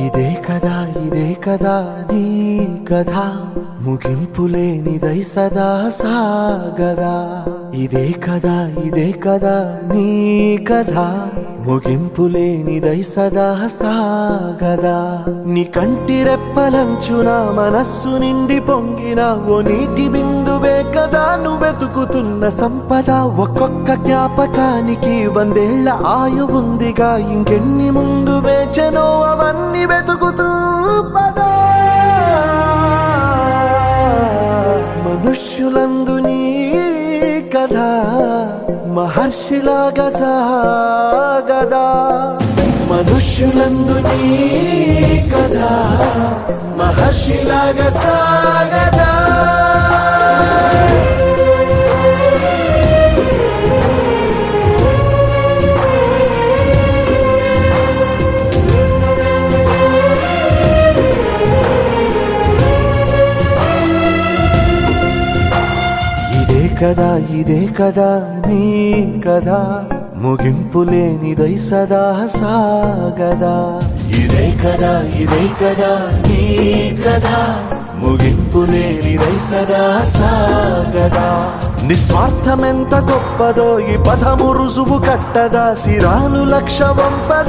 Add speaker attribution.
Speaker 1: ఇదే కదా నీ కథ ముగింపులేనిదై సదా సాగదా. ఇదే కదా నీ కథ ముగింపులేనిదై సదా సాగదా. నీ కంటి రెప్పలంచున మనస్సు నిండి పొంగిన ఓ నీటి బిందువే కదా నువ్వెతుకుతున్న సంపద. ఒక్కొక్క జ్ఞాపకానికి 100 ఏళ్ల ఆయువుందిగా, ఇంకెన్ని ముందు వేచనో అవన్నీ వెతుకుతూ పదా. మనుష్యులందు నీ కథ మహర్షిలాగా సాగదా. మనుష్యులందు నీ కథ మహర్షిలాగా సాగదా. ఇదే కదా నీ కథ ముగింపులేనిదై సదా సాగదా. ఇదే కదా నీ కథ ముగింపులేనిదై సదా సాగదా. నిస్వార్థమెంత గొప్పదో ఈ పదము రుజువు కట్టదా. సిరాలు లక్ష వంపద